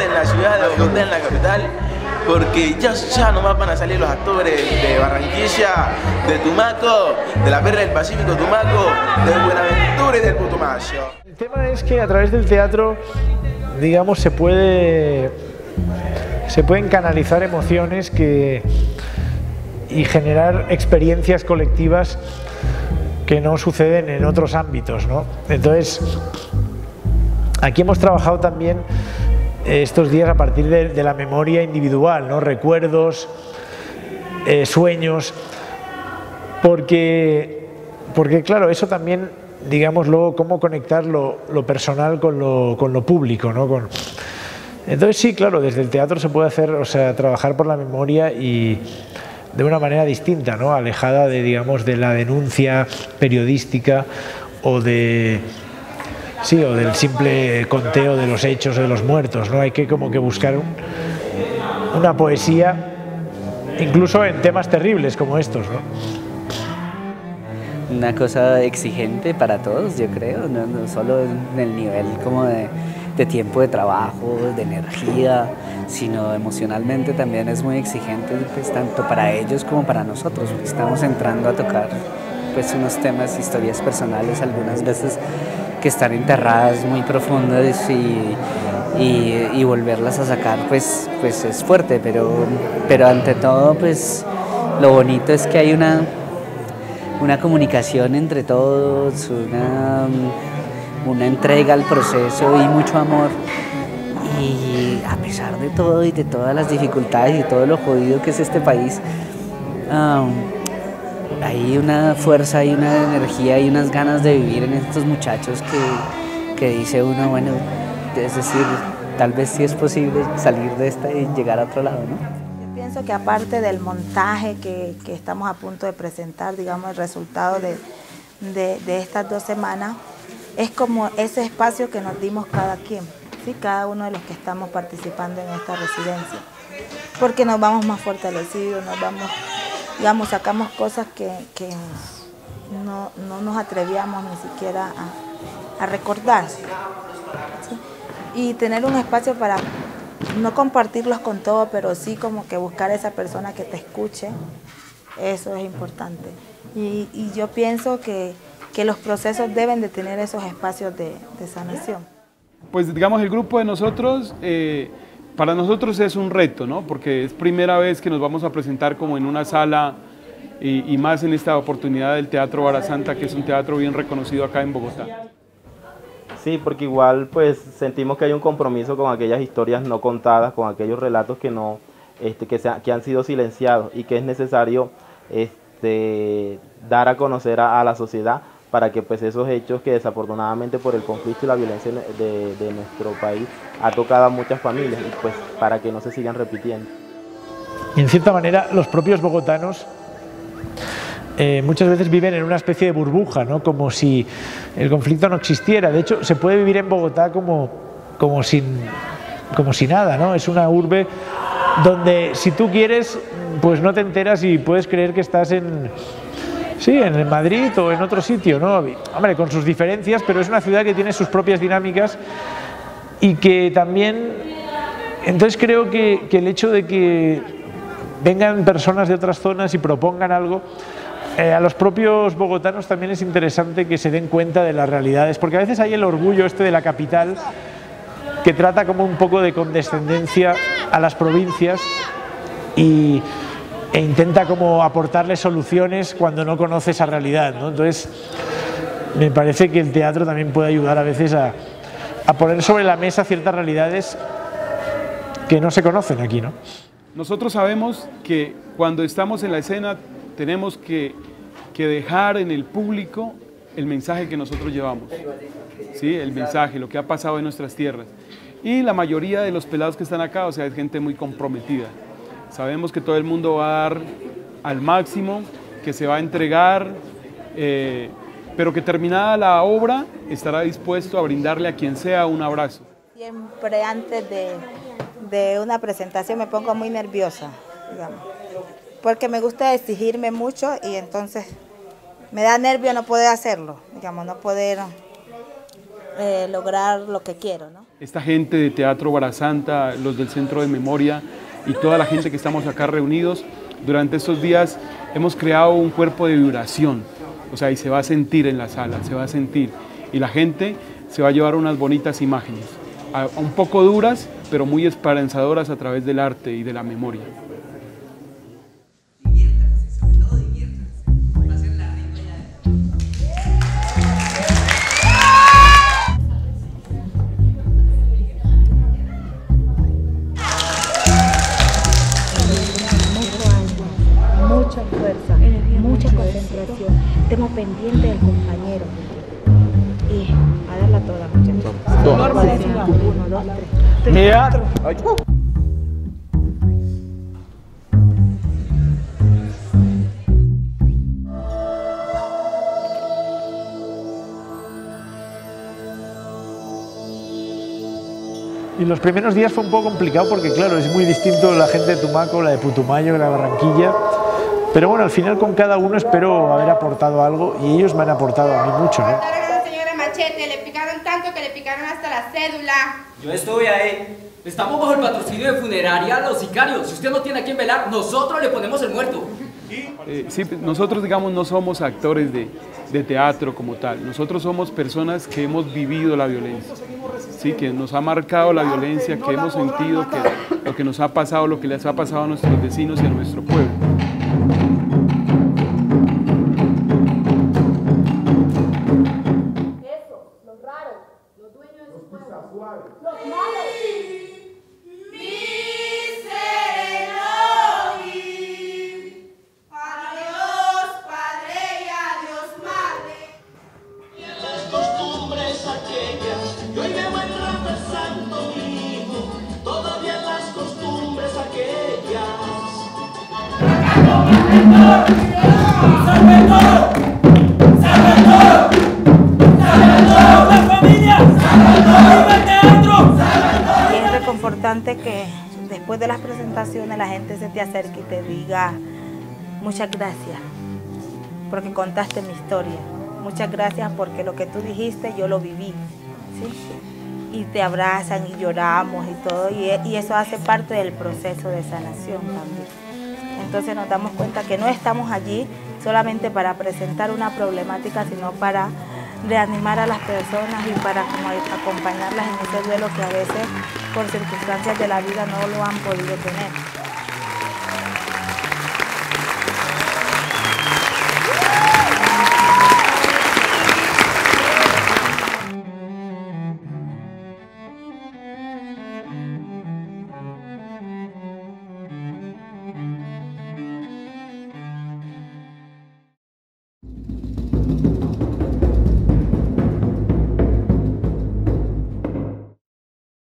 En la ciudad de Bogotá, en la capital, porque ya nomás van a salir los actores de Barranquilla, de Tumaco, de la Perla del Pacífico, Tumaco, de Buenaventura y del Putumayo. El tema es que a través del teatro, digamos, se pueden canalizar emociones y generar experiencias colectivas que no suceden en otros ámbitos, ¿no? Entonces, aquí hemos trabajado también estos días a partir de la memoria individual, ¿no? Recuerdos, sueños, porque claro, eso también, digamos, luego cómo conectar lo personal con lo público, ¿no? Entonces sí, claro, desde el teatro se puede hacer, o sea, trabajar por la memoria y de una manera distinta, ¿no? Alejada de, digamos, de la denuncia periodística o del simple conteo de los hechos o de los muertos, ¿no? Hay que como que buscar una poesía, incluso en temas terribles como estos, ¿no? Una cosa exigente para todos, yo creo, no solo en el nivel como de tiempo de trabajo, de energía, sino emocionalmente también es muy exigente, pues, tanto para ellos como para nosotros, porque estamos entrando a tocar pues unos temas, historias personales, algunas veces que están enterradas muy profundas y volverlas a sacar pues es fuerte, pero ante todo pues lo bonito es que hay una comunicación entre todos, una entrega al proceso y mucho amor, y a pesar de todo y de todas las dificultades y de todo lo jodido que es este país, hay una fuerza y una energía y unas ganas de vivir en estos muchachos que dice uno, bueno, es decir, tal vez sí es posible salir de esta y llegar a otro lado, ¿no? Yo pienso que aparte del montaje que estamos a punto de presentar, digamos, el resultado de estas 2 semanas, es como ese espacio que nos dimos cada quien, ¿sí? Cada uno de los que estamos participando en esta residencia, porque nos vamos más fortalecidos, digamos, sacamos cosas que no nos atrevíamos ni siquiera a recordar, ¿sí? Y tener un espacio para no compartirlos con todo, pero sí como que buscar a esa persona que te escuche, eso es importante. Y yo pienso que los procesos deben de tener esos espacios de sanación. Pues digamos, el grupo de nosotros, para nosotros es un reto, ¿no? Porque es primera vez que nos vamos a presentar como en una sala y más en esta oportunidad del Teatro Barasanta, que es un teatro bien reconocido acá en Bogotá. Sí, porque igual pues sentimos que hay un compromiso con aquellas historias no contadas, con aquellos relatos que han sido silenciados, y que es necesario dar a conocer a la sociedad, para que pues esos hechos que desafortunadamente por el conflicto y la violencia de nuestro país ha tocado a muchas familias, y pues para que no se sigan repitiendo. Y en cierta manera los propios bogotanos muchas veces viven en una especie de burbuja, ¿no? Como si el conflicto no existiera. De hecho, se puede vivir en Bogotá como si nada, ¿no? Es una urbe donde si tú quieres, pues no te enteras y puedes creer que estás en Madrid o en otro sitio, ¿no? Hombre, con sus diferencias, pero es una ciudad que tiene sus propias dinámicas y que también... Entonces creo que el hecho de que vengan personas de otras zonas y propongan algo, a los propios bogotanos también es interesante que se den cuenta de las realidades, porque a veces hay el orgullo de la capital que trata como un poco de condescendencia a las provincias e intenta como aportarles soluciones cuando no conoce esa realidad, ¿no? Entonces me parece que el teatro también puede ayudar a veces a poner sobre la mesa ciertas realidades que no se conocen aquí, ¿no? Nosotros sabemos que cuando estamos en la escena tenemos que que dejar en el público el mensaje que nosotros llevamos, ¿sí? El mensaje, lo que ha pasado en nuestras tierras. Y la mayoría de los pelados que están acá, o sea, es gente muy comprometida. Sabemos que todo el mundo va a dar al máximo, que se va a entregar, pero que terminada la obra estará dispuesto a brindarle a quien sea un abrazo. Siempre antes de una presentación me pongo muy nerviosa, digamos, porque me gusta exigirme mucho y entonces me da nervio no poder hacerlo, digamos, no poder lograr lo que quiero, ¿no? Esta gente de Teatro Barasanta, los del Centro de Memoria y toda la gente que estamos acá reunidos, durante estos días hemos creado un cuerpo de vibración, o sea, y se va a sentir en la sala, se va a sentir, y la gente se va a llevar unas bonitas imágenes, un poco duras, pero muy esperanzadoras a través del arte y de la memoria. Mucha fuerza, mucha concentración, estemos pendientes del compañero y a darla toda, muchachos. 1, 2, 3. Teatro. Y los primeros días fue un poco complicado porque, claro, es muy distinto la gente de Tumaco, la de Putumayo, la de Barranquilla. Pero bueno, al final con cada uno espero haber aportado algo y ellos me han aportado a mí mucho, ¿no? Señora Machete, le picaron tanto que le picaron hasta la cédula. Yo estuve ahí. Estamos bajo el patrocinio de Funeraria Los Sicarios. Si usted no tiene a quién velar, nosotros le ponemos el muerto. Sí, nosotros, digamos, no somos actores de teatro como tal. Nosotros somos personas que hemos vivido la violencia, ¿sí? Que nos ha marcado la violencia, que hemos sentido que lo que nos ha pasado, lo que les ha pasado a nuestros vecinos y a nuestro pueblo. Y es reconfortante que después de las presentaciones la gente se te acerque y te diga muchas gracias porque contaste mi historia, muchas gracias porque lo que tú dijiste yo lo viví, ¿sí? Y te abrazan y lloramos y todo, y eso hace parte del proceso de sanación también. Entonces nos damos cuenta que no estamos allí solamente para presentar una problemática, sino para reanimar a las personas y para como acompañarlas en ese duelo que a veces por circunstancias de la vida no lo han podido tener.